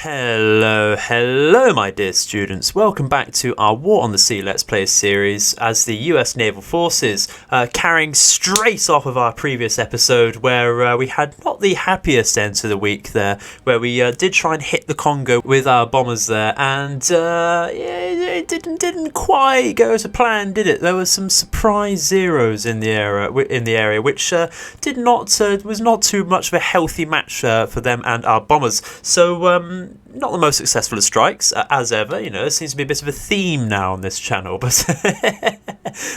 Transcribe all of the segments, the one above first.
Hello my dear students, welcome back to our War on the Sea Let's Play series as the US Naval Forces, carrying straight off of our previous episode where we had not the happiest end to the week there, where we did try and hit the Kongo with our bombers there, and it didn't quite go to plan, did it? There were some surprise zeros in the area, which was not too much of a healthy match for them and our bombers. So not the most successful of strikes, as ever. You know, there seems to be a bit of a theme now on this channel, but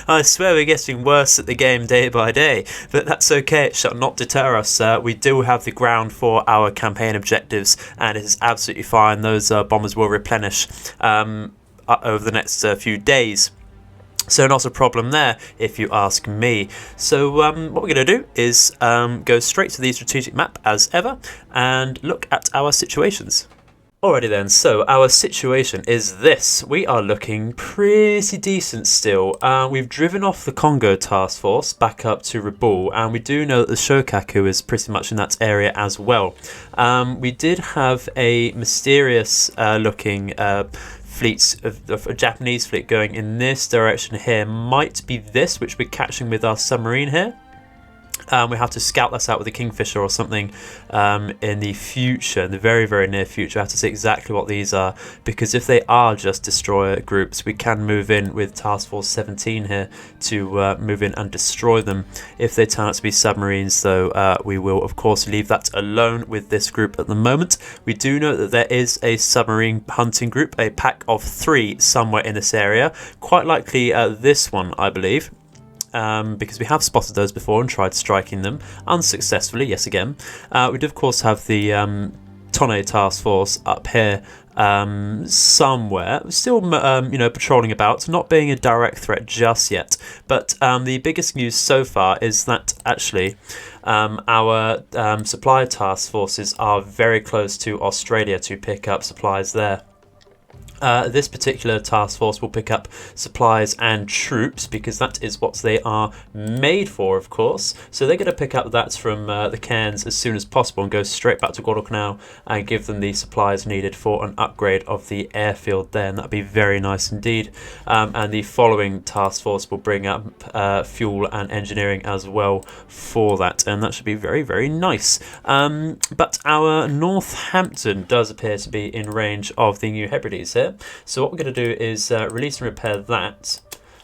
I swear we're getting worse at the game day by day. But that's okay, it shall not deter us. We do have the ground for our campaign objectives, and it is absolutely fine. Those bombers will replenish over the next few days. So not a problem there, if you ask me. So what we're going to do is go straight to the strategic map, as ever, and look at our situations. Alrighty then, so our situation is this. We are looking pretty decent still. We've driven off the Kongo task force back up to Rabaul, and we do know that the Shokaku is pretty much in that area as well. We did have a mysterious looking fleets of a Japanese fleet going in this direction here. Might be this, which we're catching with our submarine here. We have to scout this out with a Kingfisher or something in the future, in the very, very near future. I have to see exactly what these are, because if they are just destroyer groups, we can move in with Task Force 17 here to move in and destroy them. If they turn out to be submarines, though, we will, of course, leave that alone with this group at the moment. We do know that there is a submarine hunting group, a pack of 3 somewhere in this area. Quite likely this one, I believe. Because we have spotted those before and tried striking them unsuccessfully, yes again. We do of course have the Tonne task force up here somewhere, still patrolling about, not being a direct threat just yet. But the biggest news so far is that actually our supply task forces are very close to Australia to pick up supplies there. This particular task force will pick up supplies and troops, because that is what they are made for, of course. So they're going to pick up that from the Cairns as soon as possible and go straight back to Guadalcanal and give them the supplies needed for an upgrade of the airfield there, and that'd be very nice indeed. And the following task force will bring up fuel and engineering as well for that, and that should be very, very nice. But our Northampton does appear to be in range of the New Hebrides here. So what we're going to do is release and repair that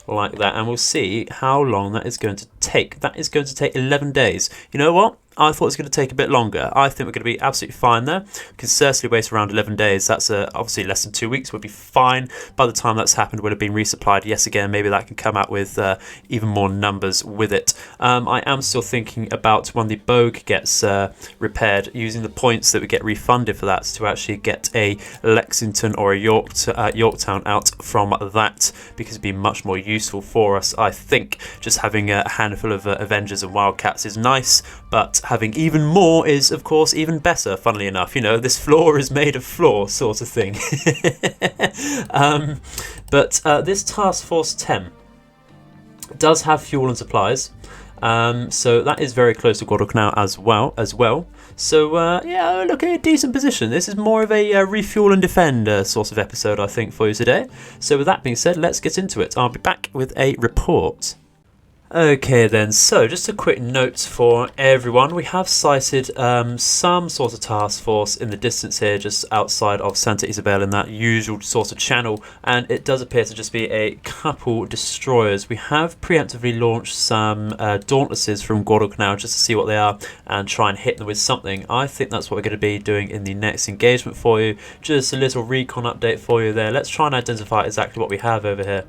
like that, and we'll see how long that is going to take. That is going to take 11 days. You know what? I thought it was going to take a bit longer. I think we're going to be absolutely fine there. We can certainly wait around 11 days. That's obviously less than 2 weeks. We'll be fine. By the time that's happened, we'll have been resupplied. Yes, again, maybe that can come out with even more numbers with it. I am still thinking about when the Bogue gets repaired, using the points that we get refunded for that to actually get a Lexington or a Yorktown out from that, because it'd be much more useful for us. I think just having a handful of Avengers and Wildcats is nice, but having even more is, of course, even better, funnily enough. You know, this floor is made of floor, sort of thing. But this Task Force 10 does have fuel and supplies. So that is very close to Guadalcanal as well. So yeah, look, at a decent position. This is more of a refuel and defend sort of episode, I think, for you today. So with that being said, let's get into it. I'll be back with a report. Okay then, so just a quick note for everyone. We have sighted some sort of task force in the distance here, just outside of Santa Isabel in that usual sort of channel, and it does appear to just be a couple destroyers. We have preemptively launched some Dauntlesses from Guadalcanal just to see what they are and try and hit them with something. I think that's what we're going to be doing in the next engagement for you. Just a little recon update for you there. Let's try and identify exactly what we have over here.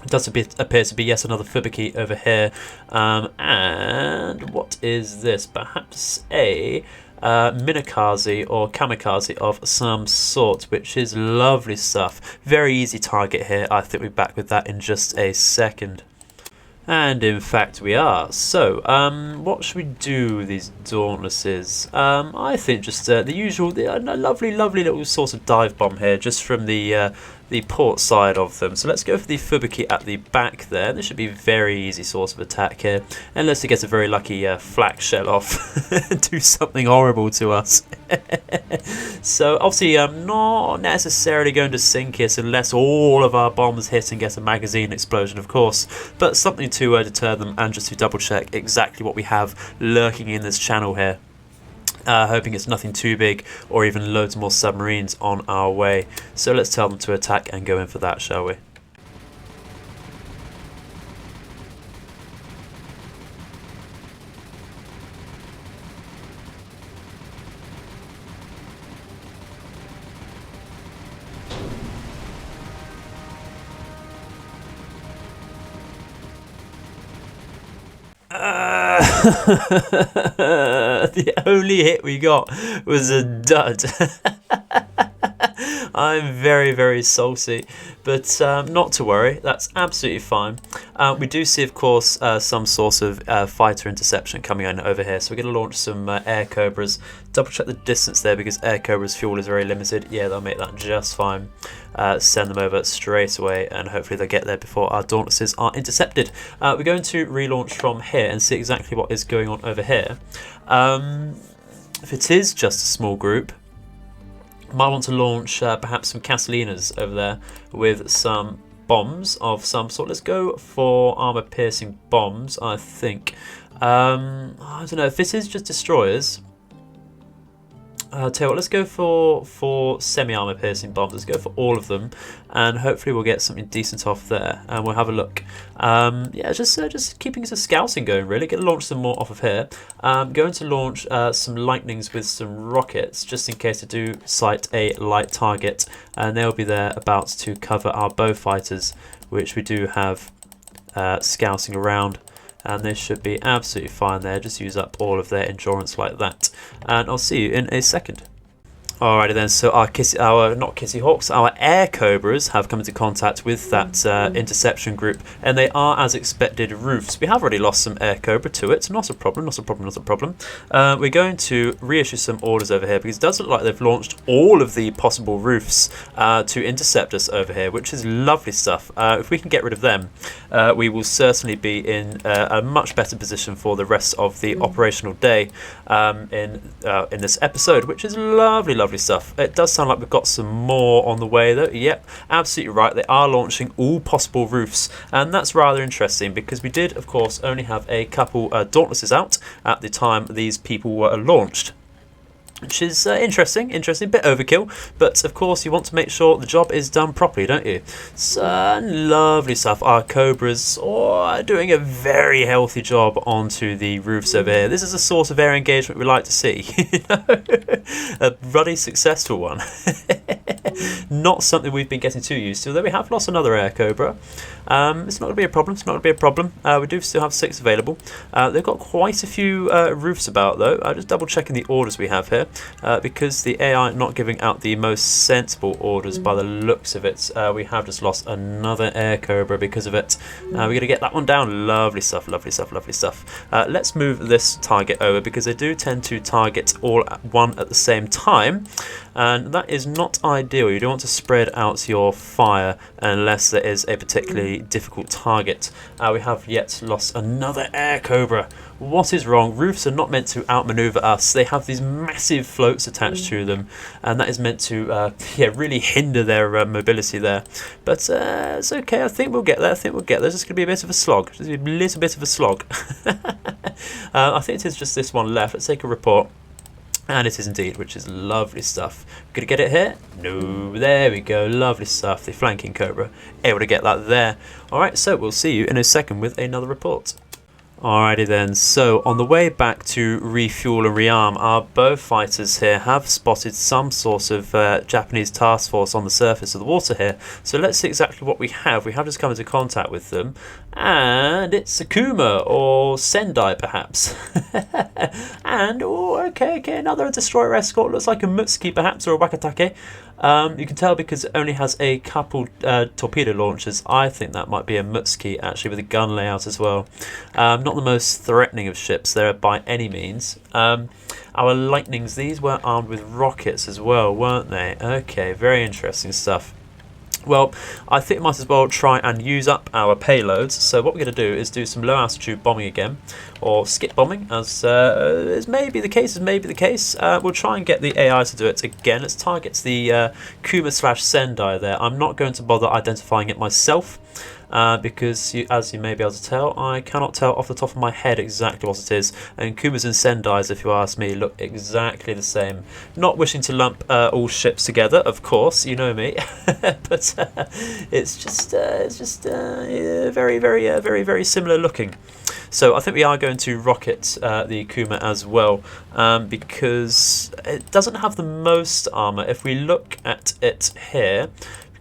It does appear to be, yes, another Fubiki over here. And what is this? Perhaps a Minakaze or Kamikaze of some sort, which is lovely stuff. Very easy target here. I think we'll be back with that in just a second. And in fact we are. So, what should we do with these Dauntlesses? I think just the usual, a lovely little sort of dive bomb here, just from the the port side of them. So let's go for the Fubuki at the back there. This should be a very easy source of attack here, unless it gets a very lucky flak shell off and do something horrible to us. So obviously I'm not necessarily going to sink it unless all of our bombs hit and get a magazine explosion, of course, but something to deter them and just to double check exactly what we have lurking in this channel here. Hoping it's nothing too big or even loads more submarines on our way. So let's tell them to attack and go in for that, shall we? The only hit we got was a dud. I'm very, very salty, but not to worry, that's absolutely fine. We do see, of course, some sort of fighter interception coming in over here, so we're going to launch some air cobras. Double check the distance there because air cobras fuel is very limited. Yeah, they'll make that just fine. Send them over straight away, and hopefully they'll get there before our Dauntlesses are intercepted. We're going to relaunch from here and see exactly what is going on over here. If it is just a small group, might want to launch perhaps some Casalinas over there with some bombs of some sort. Let's go for armor-piercing bombs, I think. I don't know, if this is just destroyers, I'll tell you what, let's go for semi-armor piercing bombs. Let's go for all of them, and hopefully we'll get something decent off there, and we'll have a look. Yeah, just keeping some scouting going, really. Gonna launch some more off of here. Going to launch some lightnings with some rockets, just in case I do sight a light target, and they'll be there about to cover our bow fighters, which we do have scouting around. And this should be absolutely fine there. Just use up all of their endurance like that. And I'll see you in a second. Alrighty then, so our air cobras have come into contact with that interception group, and they are, as expected, roofs. We have already lost some air cobra to it, not a problem, not a problem, not a problem. We're going to reissue some orders over here because it does look like they've launched all of the possible roofs to intercept us over here, which is lovely stuff. If we can get rid of them, we will certainly be in a much better position for the rest of the operational day in this episode, which is lovely, lovely stuff. It does sound like we've got some more on the way though. Yep, absolutely right. They are launching all possible roofs, and that's rather interesting because we did, of course, only have a couple Dauntlesses out at the time these people were launched. Which is interesting, bit overkill, but of course you want to make sure the job is done properly, don't you? So lovely stuff. Our Cobras are doing a very healthy job onto the roofs over here. This is the sort of air engagement we like to see, you know? A ruddy, successful one. Not something we've been getting too used to, though we have lost another Air Cobra. It's not going to be a problem, it's not going to be a problem. We do still have 6 available. They've got quite a few roofs about, though. Just double checking the orders we have here. Because the AI not giving out the most sensible orders by the looks of it, we have just lost another Air Cobra because of it. We're going to get that one down. Lovely stuff, lovely stuff, lovely stuff. Let's move this target over because they do tend to target all at one at the same time, and that is not ideal. You don't want to spread out your fire unless there is a particularly difficult target. We have yet lost another Air Cobra. What is wrong? Roofs are not meant to outmaneuver us. They have these massive floats attached to them, and that is meant to really hinder their mobility there. But it's okay. I think we'll get there. It's just going to be a bit of a slog. Just a little bit of a slog. I think it is just this one left. Let's take a report. And it is indeed, which is lovely stuff. Gonna get it here? No, there we go, lovely stuff. The flanking Cobra, able to get that there. Alright, so we'll see you in a second with another report. Alrighty then, so on the way back to refuel and rearm, our bow fighters here have spotted some sort of Japanese task force on the surface of the water here. So let's see exactly what we have. We have just come into contact with them, and it's Sakuma or Sendai perhaps. And, oh, okay, another destroyer escort. Looks like a Mutsuki perhaps, or a Wakatake. You can tell because it only has a couple torpedo launchers. I think that might be a Mutsuki actually, with a gun layout as well. Not the most threatening of ships there by any means. Our Lightnings, these were armed with rockets as well, weren't they? Okay, very interesting stuff. Well, I think we might as well try and use up our payloads. So what we're going to do is do some low altitude bombing again, or skip bombing, as is maybe the case. We'll try and get the AI to do it again. Let's target the Kuma/Sendai there. I'm not going to bother identifying it myself. Because as you may be able to tell, I cannot tell off the top of my head exactly what it is. And Kumas and Sendais, if you ask me, look exactly the same. Not wishing to lump all ships together, of course, you know me, but it's just very similar looking. So I think we are going to rocket the Kuma as well, because it doesn't have the most armor. If we look at it here,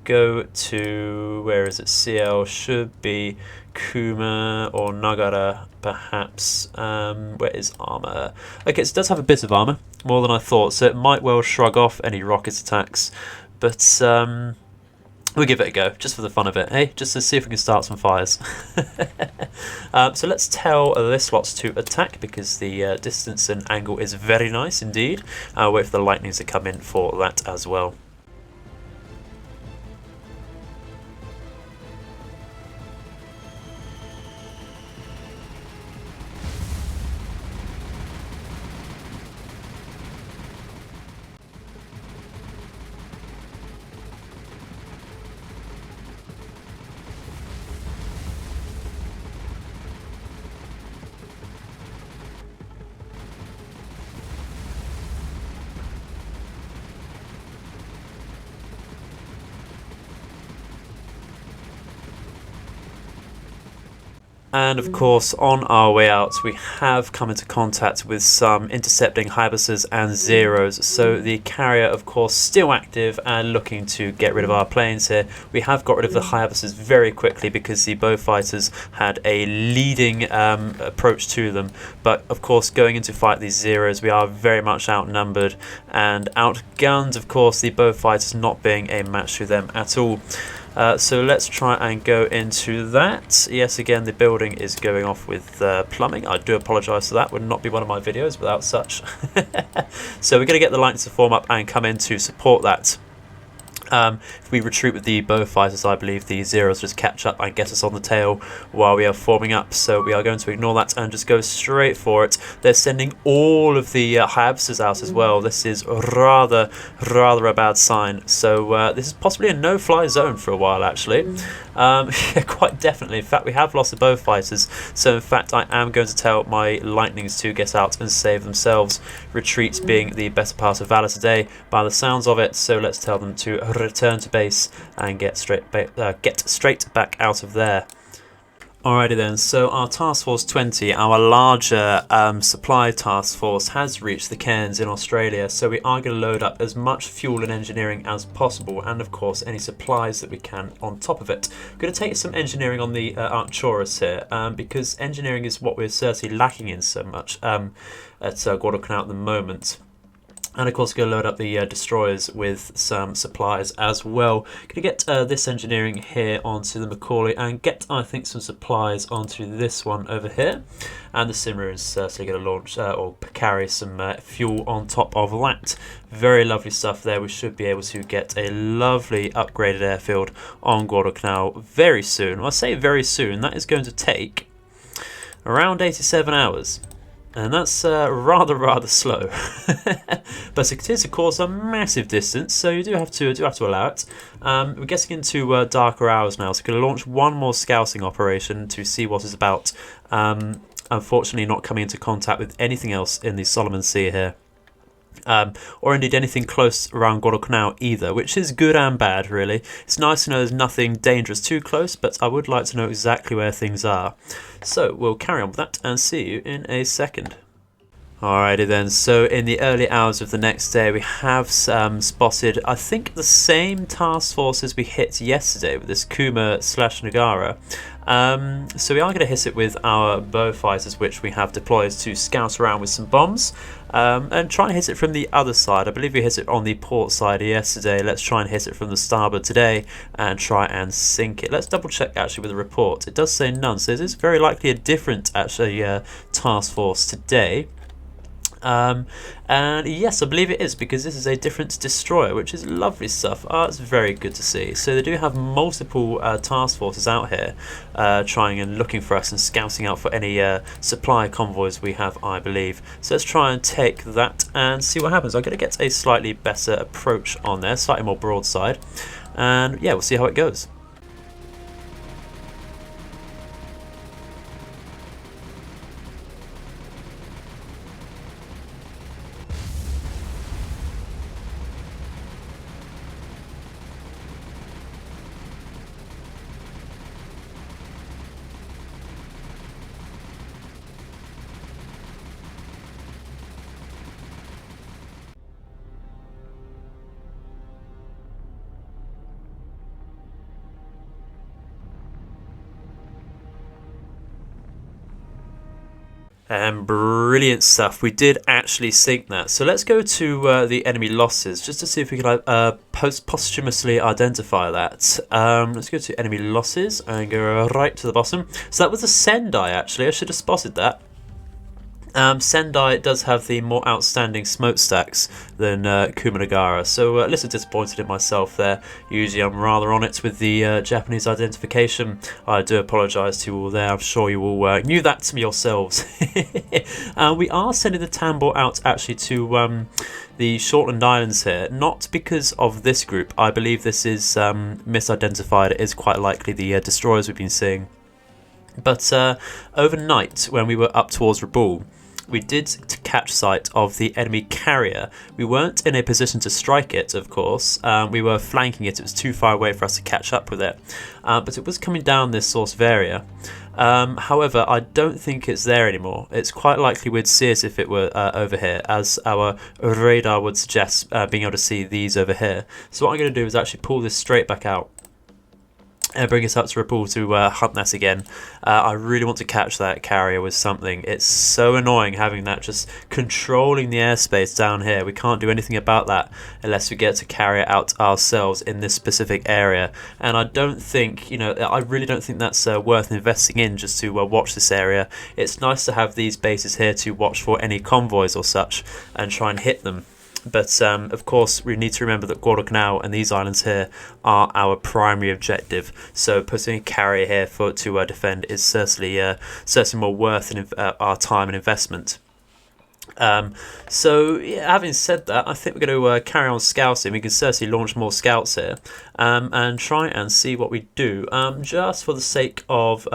go to, where is it, CL, should be Kuma or Nagara perhaps. Where is armor? Okay, so it does have a bit of armor, more than I thought, so it might well shrug off any rocket attacks, but we'll give it a go, just for the fun of it, eh? Just to see if we can start some fires. So let's tell this lot to attack, because the distance and angle is very nice indeed. I'll wait for the lightnings to come in for that as well. And of course, on our way out, we have come into contact with some intercepting Hybuses and Zeros. So the carrier, of course, still active and looking to get rid of our planes here. We have got rid of the Hybuses very quickly because the Beaufighters had a leading approach to them. But of course, going in to fight these Zeros, we are very much outnumbered and outgunned. Of course, the Beaufighters not being a match to them at all. So let's try and go into that. Yes, again, the building is going off with plumbing. I do apologise for that. Would not be one of my videos without such. So we're going to get the lightnings to form up and come in to support that. If we retreat with the Beaufighters, I believe the Zeros just catch up and get us on the tail while we are forming up. So we are going to ignore that and just go straight for it. They're sending all of the Hybuses out as well. This is rather a bad sign. So this is possibly a no-fly zone for a while, actually. Yeah, quite definitely. In fact, we have lost the Beaufighters. So in fact, I am going to tell my lightnings to get out and save themselves. Retreat being the better part of valor today, by the sounds of it. So let's tell them to return to base and get straight back out of there. Alrighty then, so our Task Force 20, our larger supply task force, has reached the cairns in Australia, so we are going to load up as much fuel and engineering as possible, and of course any supplies that we can on top of it. We're going to take some engineering on the Arcturus here, because engineering is what we're certainly lacking in so much at Guadalcanal at the moment. And of course, going to load up the destroyers with some supplies as well. Going to get this engineering here onto the Macaulay and get, I think, some supplies onto this one over here. And the Simmer is certainly going to launch or carry some fuel on top of that. Very lovely stuff there. We should be able to get a lovely upgraded airfield on Guadalcanal very soon. When I say very soon, that is going to take around 87 hours. And that's rather slow, but it is of course a massive distance, so you do have to allow it. We're getting into darker hours now, so we're going to launch one more scouting operation to see what is about. Unfortunately, not coming into contact with anything else in the Solomon Sea here. Or indeed anything close around Guadalcanal either, which is good and bad really. It's nice to know there's nothing dangerous too close, but I would like to know exactly where things are. So we'll carry on with that and see you in a second. Alrighty then, so in the early hours of the next day we have spotted, I think, the same task force as we hit yesterday with this Kuma/Nagara. So we are going to hit it with our Beaufighters, which we have deployed to scout around with some bombs, and try and hit it from the other side. I believe we hit it on the port side yesterday. Let's try and hit it from the starboard today and try and sink it. Let's double check actually with the report. It does say none, so it is very likely a different actually task force today. And yes, I believe it is, because this is a different destroyer, which is lovely stuff. It's very good to see. So they do have multiple task forces out here trying and looking for us and scouting out for any supply convoys we have, I believe. So let's try and take that and see what happens. I'm going to get a slightly better approach on there, slightly more broadside, and yeah, we'll see how it goes. And brilliant stuff. We did actually sink that. So let's go to the enemy losses just to see if we can posthumously identify that. Let's go to enemy losses and go right to the bottom. So that was a Sendai, actually. I should have spotted that. Sendai does have the more outstanding smokestacks than Kumanagara, so a little disappointed in myself there. Usually I'm rather on it with the Japanese identification. I do apologise to you all there. I'm sure you all knew that to me yourselves. We are sending the Tambo out actually to the Shortland Islands here, not because of this group. I believe this is misidentified. It is quite likely the destroyers we've been seeing. But overnight, when we were up towards Rabaul, we did catch sight of the enemy carrier. We weren't in a position to strike it, of course. We were flanking it. It was too far away for us to catch up with it. But it was coming down this source of area. However, I don't think it's there anymore. It's quite likely we'd see it if it were over here, as our radar would suggest being able to see these over here. So what I'm going to do is actually pull this straight back out and bring us up to Rabaul to hunt that again. I really want to catch that carrier with something. It's so annoying having that just controlling the airspace down here. We can't do anything about that unless we get to carry it out ourselves in this specific area. And I don't think, I really don't think that's worth investing in just to watch this area. It's nice to have these bases here to watch for any convoys or such and try and hit them. But of course, we need to remember that Guadalcanal and these islands here are our primary objective. So putting a carrier here to defend is certainly more worth our time and investment. So yeah, having said that, I think we're going to carry on scouting. We can certainly launch more scouts here and try and see what we do. Just for the sake of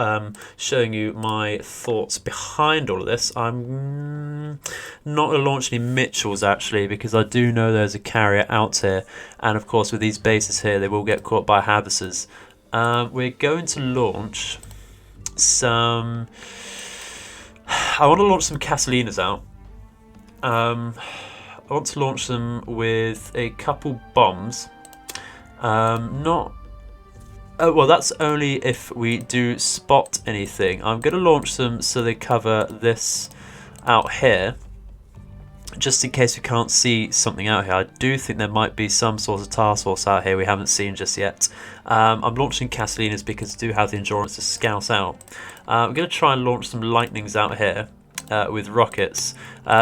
showing you my thoughts behind all of this, I'm not going to launch any Mitchells actually, because I do know there's a carrier out here, and of course with these bases here they will get caught by howitzers. We're going to launch some... I want to launch some Casalinas out. I want to launch them with a couple bombs. Well, that's only if we do spot anything. I'm going to launch them so they cover this out here, just in case we can't see something out here. I do think there might be some sort of task force out here we haven't seen just yet. I'm launching Casalinas because I do have the endurance to scout out. I'm going to try and launch some lightnings out here. With rockets.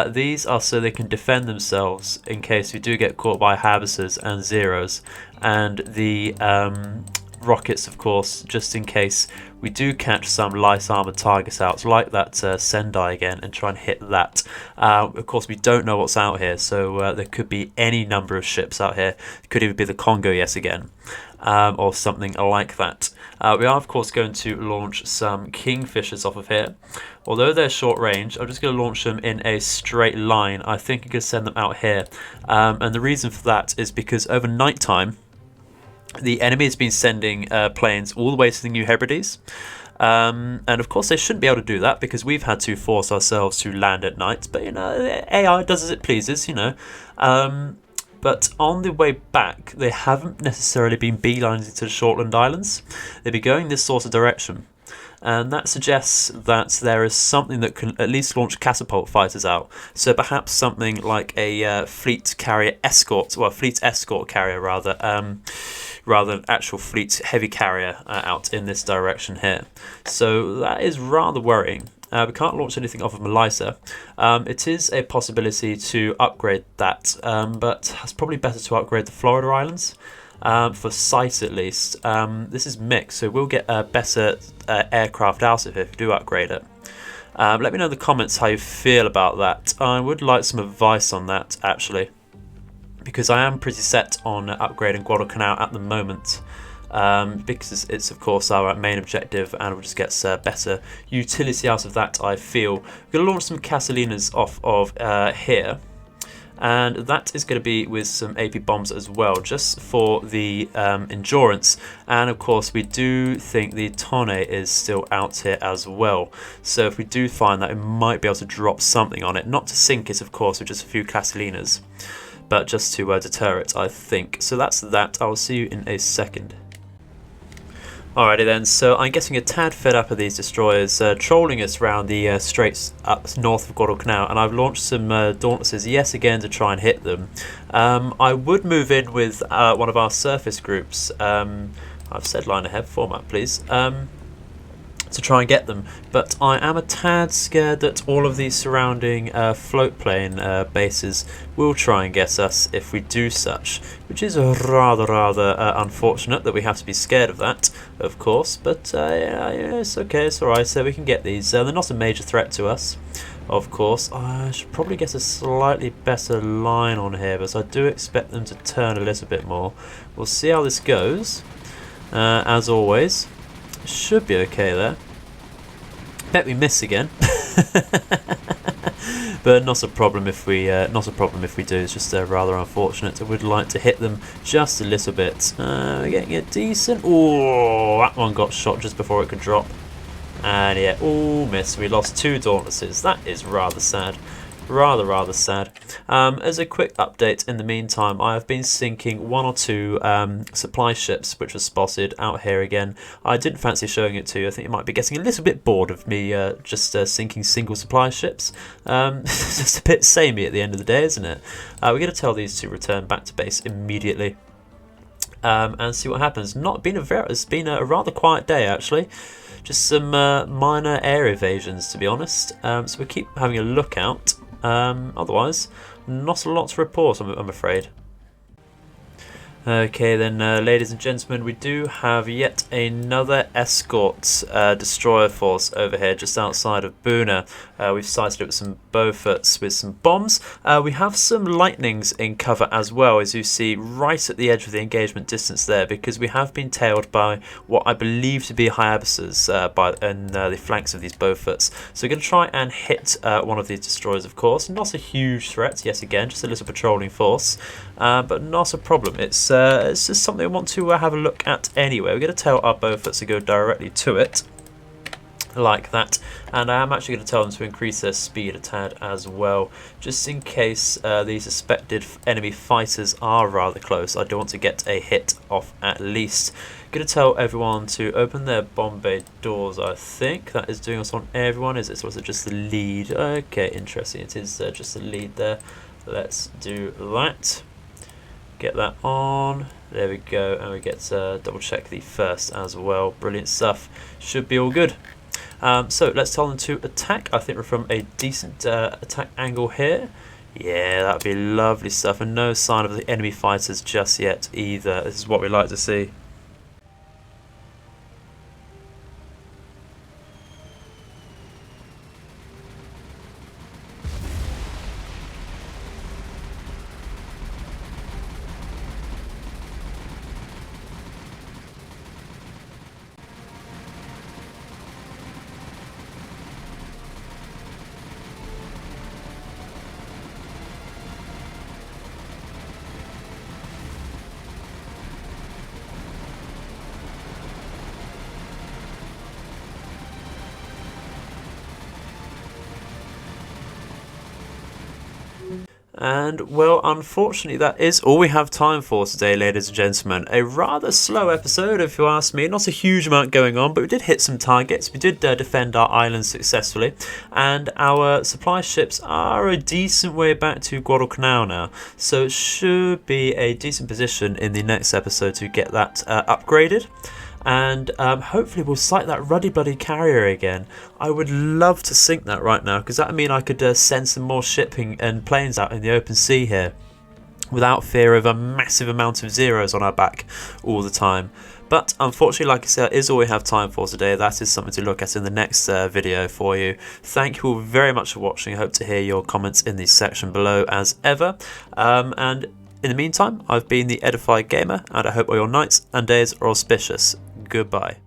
These are so they can defend themselves in case we do get caught by howitzers and zeros, and the rockets, of course, just in case we do catch some light armored targets out, like that Sendai again, and try and hit that. Of course, we don't know what's out here, so there could be any number of ships out here. It could even be the Kongo yet again, or something like that. We are, of course, going to launch some Kingfishers off of here. Although they're short range, I'm just going to launch them in a straight line. I think I could send them out here. And the reason for that is because over night time, the enemy has been sending planes all the way to the New Hebrides. And of course they shouldn't be able to do that because we've had to force ourselves to land at night. But, AI does as it pleases, But on the way back, they haven't necessarily been beelining to the Shortland Islands. They'll be going this sort of direction. And that suggests that there is something that can at least launch catapult fighters out. So perhaps something like a fleet carrier escort, well, fleet escort carrier rather than actual fleet heavy carrier out in this direction here. So that is rather worrying. We can't launch anything off of Melissa. It is a possibility to upgrade that, but it's probably better to upgrade the Florida Islands. For sight at least. This is mixed, so we'll get a better aircraft out of it if we do upgrade it. Let me know in the comments how you feel about that. I would like some advice on that, actually, because I am pretty set on upgrading Guadalcanal at the moment, because it's of course our main objective, and we'll just get better utility out of that, I feel. We're going to launch some Casalinas off of here, and that is going to be with some AP bombs as well, just for the endurance. And of course we do think the Tonne is still out here as well, so if we do find that, we might be able to drop something on it, not to sink it of course with just a few Casalinas, but just to deter it, I think. So that's that. I'll see you in a second. Alrighty then, so I'm getting a tad fed up of these destroyers trolling us around the straits up north of Guadalcanal, and I've launched some Dauntlesses yet again to try and hit them. I would move in with one of our surface groups. I've said line ahead, format please, to try and get them, but I am a tad scared that all of these surrounding float plane bases will try and get us if we do such, which is rather unfortunate that we have to be scared of that, of course, but yeah, it's okay, it's alright, so we can get these. They're not a major threat to us, of course. I should probably get a slightly better line on here, but I do expect them to turn a little bit more. We'll see how this goes. As always, should be okay there. Bet we miss again, but not a problem if we do. It's just rather unfortunate. I would like to hit them just a little bit. We're getting a decent. Oh, that one got shot just before it could drop, and yeah, oh, miss. We lost 2 Dauntlesses. That is rather sad. Rather sad. As a quick update, in the meantime, I have been sinking 1 or 2 supply ships which were spotted out here again. I didn't fancy showing it to you. I think you might be getting a little bit bored of me just sinking single supply ships. It's just a bit samey at the end of the day, isn't it? We're going to tell these to return back to base immediately and see what happens. It's been a rather quiet day actually. Just some minor air evasions, to be honest. So we keep having a look out. Otherwise, not a lot to report, I'm afraid. Okay then, ladies and gentlemen, we do have yet another escort destroyer force over here just outside of Buna. We've sighted it with some Beauforts with some bombs. We have some lightnings in cover as well, as you see right at the edge of the engagement distance there, because we have been tailed by what I believe to be Hayabusas in the flanks of these Beauforts. So we're going to try and hit one of these destroyers, of course. Not a huge threat, yet again, just a little patrolling force, but not a problem. It's just something I want to have a look at anyway. We're going to tell our Beauforts to go directly to it, like that, and I am actually going to tell them to increase their speed a tad as well, just in case the suspected enemy fighters are rather close. I do want to get a hit off at least. Going to tell everyone to open their bomb bay doors. I think that is doing us on everyone. Is it? So is it just the lead? Okay, interesting. It is just the lead there. Let's do that. Get that on. There we go, and we get to double check the first as well. Brilliant stuff. Should be all good. So let's tell them to attack. I think we're from a decent attack angle here. Yeah, that'd be lovely stuff, and no sign of the enemy fighters just yet either. This is what we like to see. And, well, unfortunately, that is all we have time for today, ladies and gentlemen. A rather slow episode, if you ask me. Not a huge amount going on, but we did hit some targets. We did defend our island successfully. And our supply ships are a decent way back to Guadalcanal now. So it should be a decent position in the next episode to get that upgraded. and hopefully we'll sight that ruddy bloody carrier again. I would love to sink that right now, because that would mean I could send some more shipping and planes out in the open sea here without fear of a massive amount of zeros on our back all the time. But unfortunately, like I said, that is all we have time for today. That is something to look at in the next video for you. Thank you all very much for watching. I hope to hear your comments in the section below as ever. And in the meantime, I've been the Edified Gamer, and I hope all your nights and days are auspicious. Goodbye.